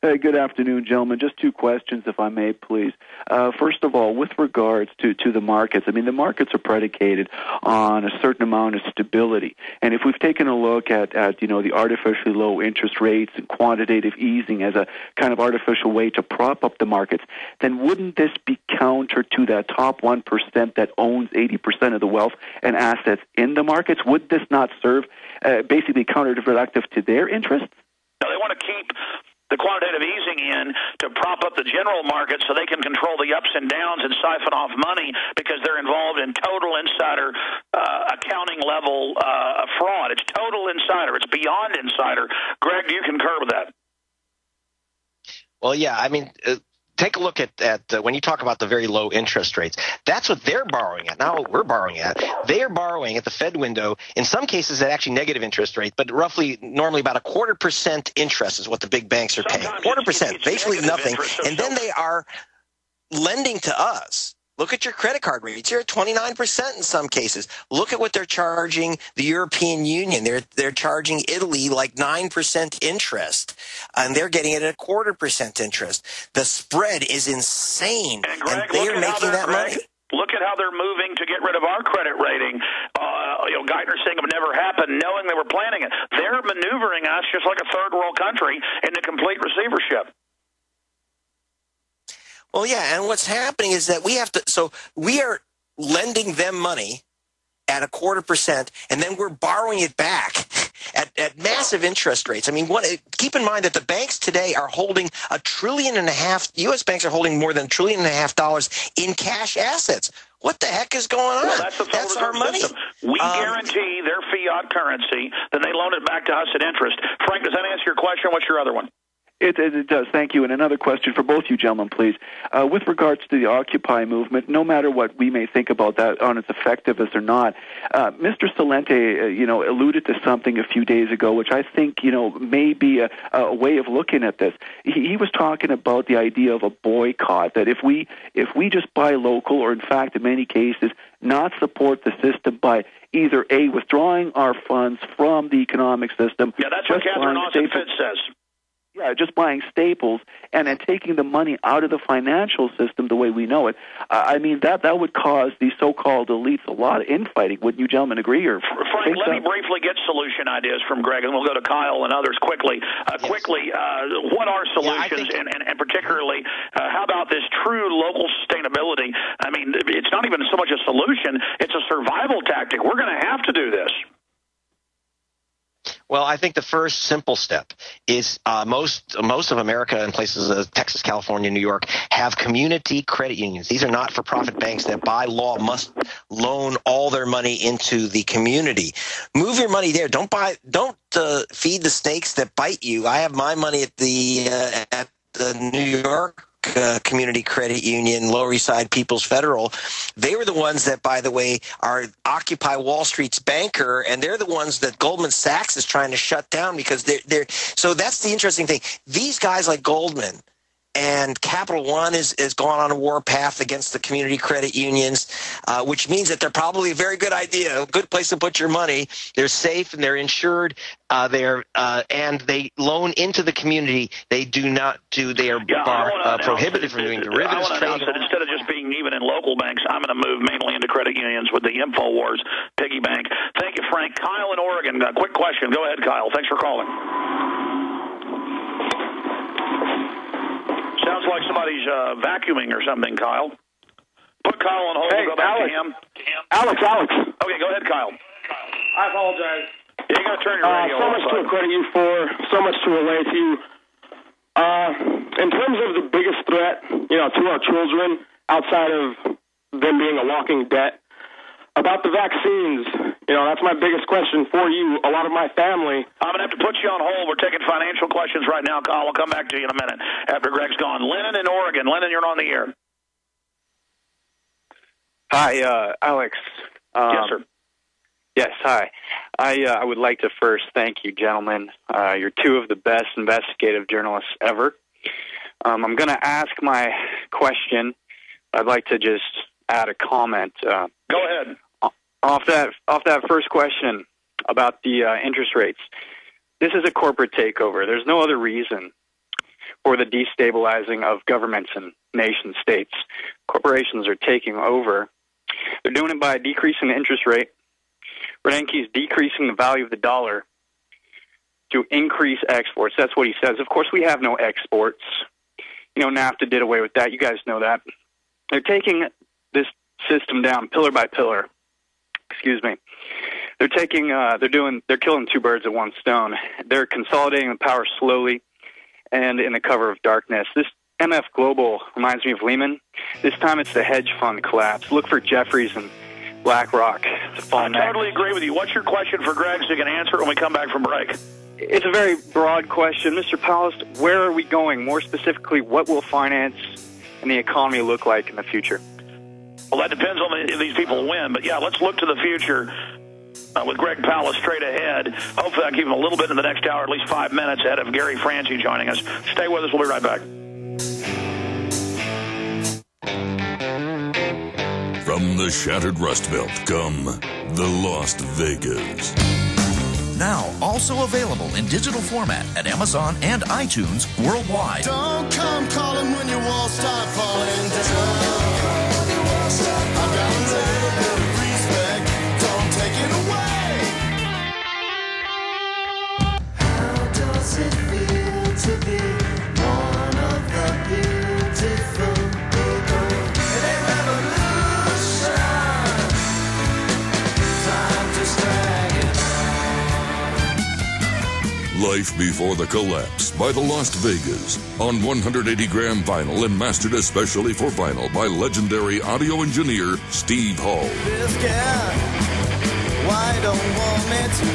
Hey, good afternoon, gentlemen. Just two questions, if I may, please. First of all, with regards to the markets, I mean, the markets are predicated on a certain amount of stability. And if we've taken a look at the artificially low interest rates and quantitative easing as a kind of artificial way to prop up the markets, then wouldn't this be counter to that top 1% that owns 80% of the wealth and assets in the markets? Would this not serve basically counterproductive to their interests? No, they want to keep the quantitative easing in to prop up the general market so they can control the ups and downs and siphon off money because they're involved in total insider accounting level fraud. It's total insider. It's beyond insider. Greg, do you concur with that? Well, yeah, I mean, take a look at when you talk about the very low interest rates. That's what they're borrowing at. Not what we're borrowing at. They are borrowing at the Fed window, in some cases at actually negative interest rates, but normally about 0.25% interest is what the big banks are paying. 0.25%, basically nothing. And then they are lending to us. Look at your credit card rates. You're at 29% in some cases. Look at what they're charging the European Union. They're charging Italy like 9% interest, and they're getting it at 0.25% interest. The spread is insane, and Greg, they're making that money. Look at how they're moving to get rid of our credit rating. Geithner saying it would never happen, knowing they were planning it. They're maneuvering us just like a third world country into complete receivership. Well, yeah, and what's happening is that we are lending them money at 0.25%, and then we're borrowing it back at massive interest rates. I mean, keep in mind that the banks today are holding $1.5 trillion. U.S. banks are holding more than $1.5 trillion in cash assets. What the heck is going on? Well, that's our money. System. We guarantee their fiat currency, then they loan it back to us at interest. Frank, does that answer your question? What's your other one? It does. Thank you. And another question for both you gentlemen, please. With regards to the Occupy movement, no matter what we may think about that on its effectiveness or not, Mr. Celente, alluded to something a few days ago, which I think, may be a way of looking at this. He was talking about the idea of a boycott, that if we just buy local, or in fact, in many cases, not support the system by either A, withdrawing our funds from the economic system. Yeah, that's what Catherine Austin Fitts says. Yeah, just buying staples and then taking the money out of the financial system the way we know it. I mean, that would cause the so-called elites a lot of infighting. Wouldn't you gentlemen agree? Or Frank, let me briefly get solution ideas from Greg, and we'll go to Kyle and others quickly. What are solutions, and particularly, how about this true local sustainability? I mean, it's not even so much a solution, it's a survival tactic. We're going to have to do this. Well, I think the first simple step is most of America and places Texas, California, New York have community credit unions. These are not-for-profit banks that by law must loan all their money into the community. Move your money there. Don't feed the snakes that bite you. I have my money at the New York Community Credit Union, Lower East Side People's Federal. They were the ones that, by the way, are Occupy Wall Street's banker, and they're the ones that Goldman Sachs is trying to shut down because they're so that's the interesting thing. These guys like Goldman and Capital One has gone on a warpath against the community credit unions, which means that they're probably a very good idea, a good place to put your money. They're safe and they're insured. And they loan into the community. They do not do. They are prohibited from doing derivatives trading. I want to announce that instead of just being even in local banks, I'm going to move mainly into credit unions with the InfoWars piggy bank. Thank you, Frank. Kyle in Oregon. Quick question. Go ahead, Kyle. Thanks for calling. Sounds like somebody's vacuuming or something, Kyle. Put Kyle on hold. Hey, we'll go back Alex. to him. Alex. Okay, go ahead, Kyle. I apologize. Yeah, you got to turn your radio so off. much to credit you for, so much to relate to you. In terms of the biggest threat, to our children, outside of them being a walking debt, about the vaccines, that's my biggest question for you. A lot of my family. I'm going to have to put you on hold. We're taking financial questions right now, Kyle. I'll come back to you in a minute after Greg's gone. Lennon in Oregon. Lennon, you're on the air. Hi, Alex. Yes, sir. Yes, hi. I would like to first thank you, gentlemen. You're two of the best investigative journalists ever. I'm going to ask my question. I'd like to just add a comment. Go ahead. Off that first question about the interest rates, this is a corporate takeover. There's no other reason or the destabilizing of governments and nation states. Corporations are taking over. They're doing it by decreasing the interest rate. Bernanke's decreasing the value of the dollar to increase exports. That's what he says. Of course, we have no exports. NAFTA did away with that. You guys know that. They're taking this system down pillar by pillar. Excuse me. They're killing two birds with one stone. They're consolidating the power slowly and in the cover of darkness. This MF Global reminds me of Lehman. This time it's the hedge fund collapse. Look for Jeffries and BlackRock to fall next. I totally agree with you. What's your question for Greg so you can answer it when we come back from break? It's a very broad question. Mr. Palast, where are we going? More specifically, what will finance and the economy look like in the future? Well, that depends on if these people win. But, yeah, let's look to the future with Greg Palast straight ahead. Hopefully I'll keep him a little bit in the next hour, at least 5 minutes ahead of Gary Franchi joining us. Stay with us. We'll be right back. From the shattered Rust Belt come the Las Vegas. Now also available in digital format at Amazon and iTunes worldwide. Don't come calling when your walls start falling down. I've got a little bit of respect. Don't take it away. How does it feel to be one of the beautiful people in a revolution? Time to drag it. Life Before the Collapse by the Las Vegas on 180-gram vinyl and mastered especially for vinyl by legendary audio engineer Steve Hall. Why don't want me to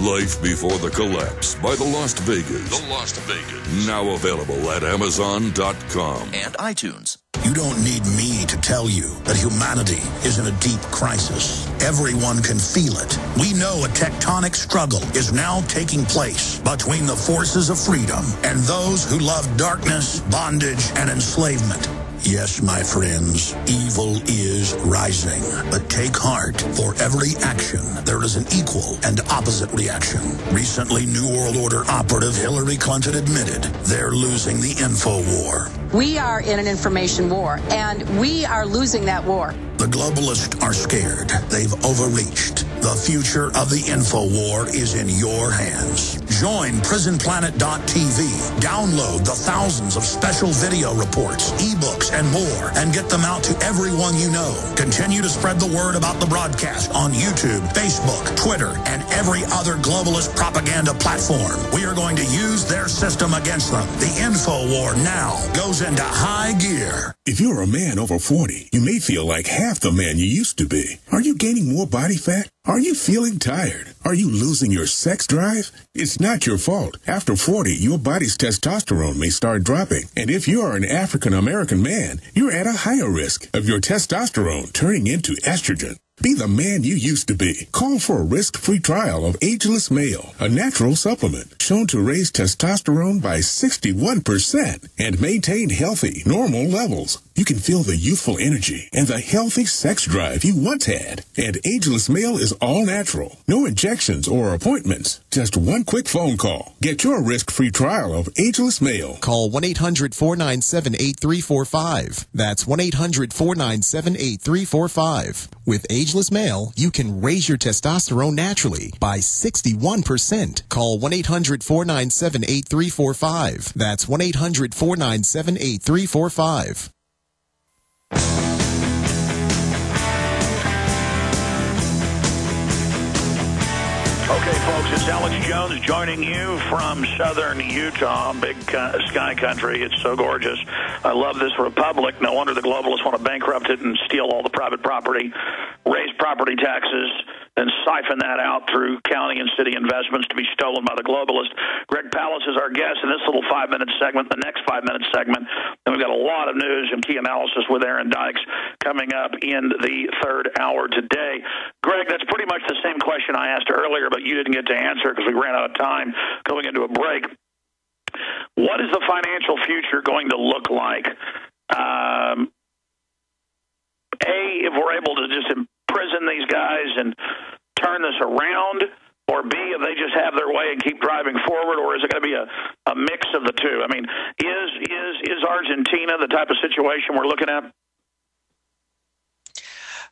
Life Before the Collapse by the Las Vegas. The Las Vegas. Now available at Amazon.com and iTunes. You don't need me to tell you that humanity is in a deep crisis. Everyone can feel it. We know a tectonic struggle is now taking place between the forces of freedom and those who love darkness, bondage, and enslavement. Yes, my friends, evil is rising. But take heart. For every action, there is an equal and opposite reaction. Recently, New World Order operative Hillary Clinton admitted they're losing the info war. We are in an information war, and we are losing that war. The globalists are scared. They've overreached. The future of the info war is in your hands. Join PrisonPlanet.tv. Download the thousands of special video reports, ebooks, and more, and get them out to everyone you know. Continue to spread the word about the broadcast on YouTube, Facebook, Twitter, and every other globalist propaganda platform. We are going to use their system against them. The info war now goes into high gear. If you're a man over 40, you may feel like half the man you used to be. Are you gaining more body fat? Are you feeling tired? Are you losing your sex drive? It's not your fault. After 40, your body's testosterone may start dropping. And if you are an African American man, you're at a higher risk of your testosterone turning into estrogen. Be the man you used to be. Call for a risk-free trial of Ageless Male, a natural supplement shown to raise testosterone by 61% and maintain healthy, normal levels. You can feel the youthful energy and the healthy sex drive you once had. And Ageless Male is all natural. No injections or appointments. Just one quick phone call. Get your risk-free trial of Ageless Male. Call 1-800-497-8345. That's 1-800-497-8345. With Ageless Male, you can raise your testosterone naturally by 61%. Call 1-800-497-8345. That's 1-800-497-8345. Okay, folks, it's Alex Jones joining you from southern Utah, big sky country. It's so gorgeous. I love this republic. No wonder the globalists want to bankrupt it and steal all the private property, raise property taxes, then siphon that out through county and city investments to be stolen by the globalists. Greg Palast is our guest in this little 5-minute segment, the next 5-minute segment. And we've got a lot of news and key analysis with Aaron Dykes coming up in the third hour today. Greg, that's pretty much the same question I asked earlier, but you didn't get to answer because we ran out of time going into a break. What is the financial future going to look like? If we're able to just imprison these guys and turn this around, or B, if they just have their way and keep driving forward, or is it going to be a mix of the two? I mean, Argentina the type of situation we're looking at?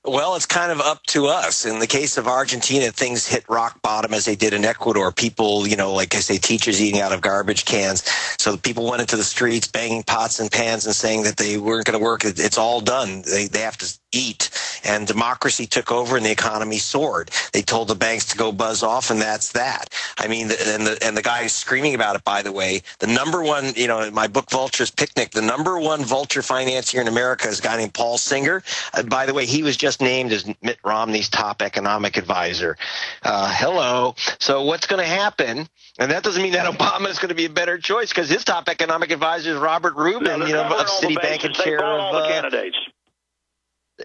Well, it's kind of up to us. In the case of Argentina, things hit rock bottom as they did in Ecuador. People, like I say, teachers eating out of garbage cans. So people went into the streets banging pots and pans and saying that they weren't going to work. It's all done. They have to eat. And democracy took over and the economy soared. They told the banks to go buzz off, and that's that. I mean, and the guy who's screaming about it, by the way, the number one, in my book, Vulture's Picnic, the number one vulture financier in America is a guy named Paul Singer. By the way, he was just named as Mitt Romney's top economic advisor. Hello. So what's going to happen? And that doesn't mean that Obama is going to be a better choice, because his top economic advisor is Robert Rubin, of Citibank and chair of the candidates.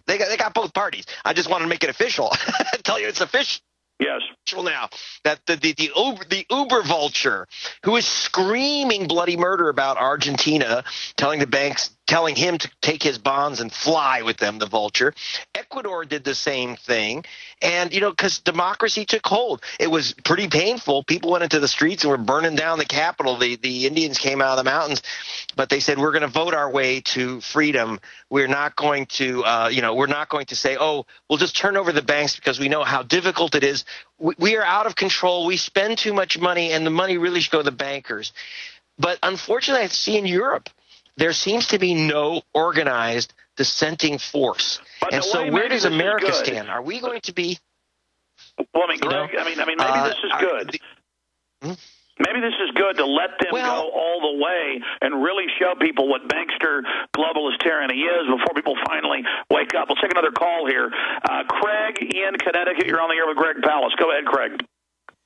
They got both parties. I just wanted to make it official. Tell you it's official. Yes. Now that the Uber vulture who is screaming bloody murder about Argentina, telling the banks, telling him to take his bonds and fly with them, the vulture. Ecuador did the same thing. And, because democracy took hold. It was pretty painful. People went into the streets and were burning down the Capitol. The Indians came out of the mountains, but they said, we're going to vote our way to freedom. We're not going to, we're not going to say, oh, we'll just turn over the banks because we know how difficult it is. We are out of control. We spend too much money, and the money really should go to the bankers. But unfortunately, I see in Europe, there seems to be no organized dissenting force. And so where does America stand? Are we going to be... Well, Greg, maybe this is good. Maybe this is good to let them go all the way and really show people what bankster globalist tyranny is before people finally wake up. We'll take another call here. Craig in Connecticut, you're on the air with Greg Palast. Go ahead, Craig.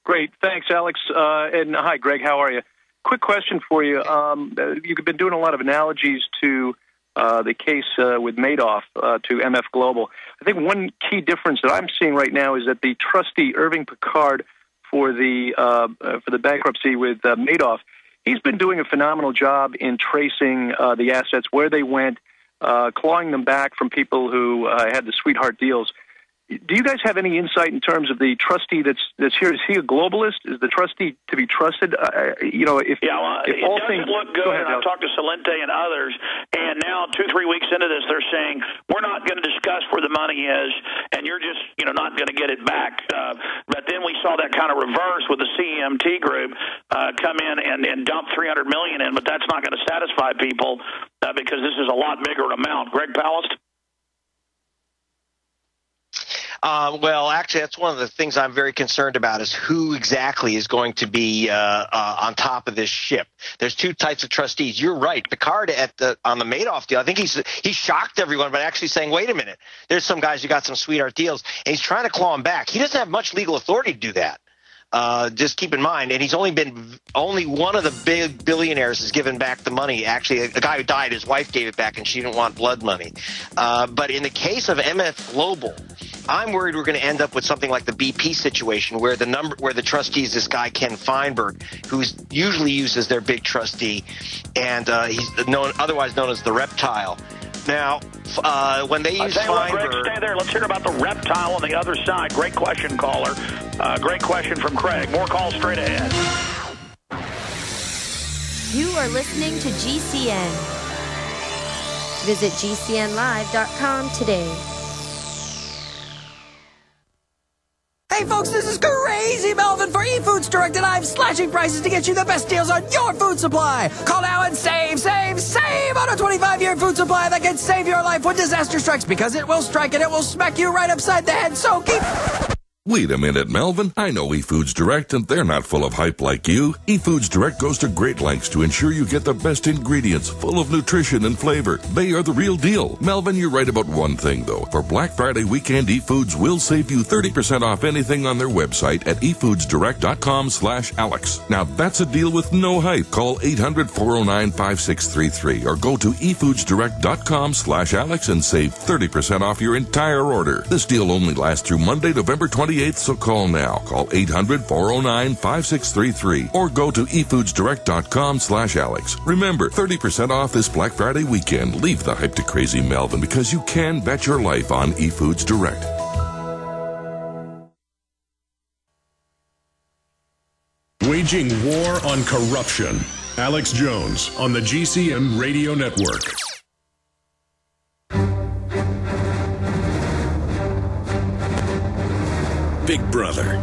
Great. Thanks, Alex. And hi, Greg. How are you? Quick question for you. You've been doing a lot of analogies to the case with Madoff to MF Global. I think one key difference that I'm seeing right now is that the trustee, Irving Picard, for the bankruptcy with Madoff, he's been doing a phenomenal job in tracing the assets, where they went, clawing them back from people who had the sweetheart deals. Do you guys have any insight in terms of the trustee that's here? Is he a globalist? Is the trustee to be trusted? It doesn't look good. I've talked to Salente and others, and now 2-3 weeks into this, they're saying we're not going to discuss where the money is, and you're just not going to get it back. But then we saw that kind of reverse with the CEMT group come in and dump $300 million in, but that's not going to satisfy people because this is a lot bigger amount. Greg Palast? Well, actually, that's one of the things I'm very concerned about is who exactly is going to be on top of this ship. There's two types of trustees. You're right. Picard on the Madoff deal, I think he shocked everyone by actually saying, wait a minute, there's some guys who got some sweetheart deals, and he's trying to claw them back. He doesn't have much legal authority to do that. Just keep in mind, and he's only one of the big billionaires has given back the money. Actually, a guy who died, his wife gave it back, and she didn't want blood money. But in the case of MF Global, I'm worried we're going to end up with something like the BP situation, where the trustee is this guy Ken Feinberg, who's usually used as their big trustee, and he's otherwise known as the Reptile. Now, when they use Feinberg, Greg, stay there. Let's hear about the Reptile on the other side. Great question, caller. Great question from Craig. More calls straight ahead. You are listening to GCN. Visit GCNlive.com today. Hey folks, this is Crazy Melvin for eFoods Direct, and I'm slashing prices to get you the best deals on your food supply. Call now and save on a 25-year food supply that can save your life when disaster strikes, because it will strike and it will smack you right upside the head, so keep... Wait a minute, Melvin. I know eFoods Direct, and they're not full of hype like you. eFoods Direct goes to great lengths to ensure you get the best ingredients, full of nutrition and flavor. They are the real deal. Melvin, you're right about one thing, though. For Black Friday weekend, eFoods will save you 30% off anything on their website at efoodsdirect.com/Alex. Now, that's a deal with no hype. Call 800-409-5633 or go to efoodsdirect.com/Alex and save 30% off your entire order. This deal only lasts through Monday, November 28th, so call now. Call 800-409-5633 or go to efoodsdirect.com/Alex. Remember, 30% off this Black Friday weekend. Leave the hype to Crazy Melvin, because you can bet your life on eFoods Direct. Waging war on corruption. Alex Jones on the GCN Radio Network. Big Brother,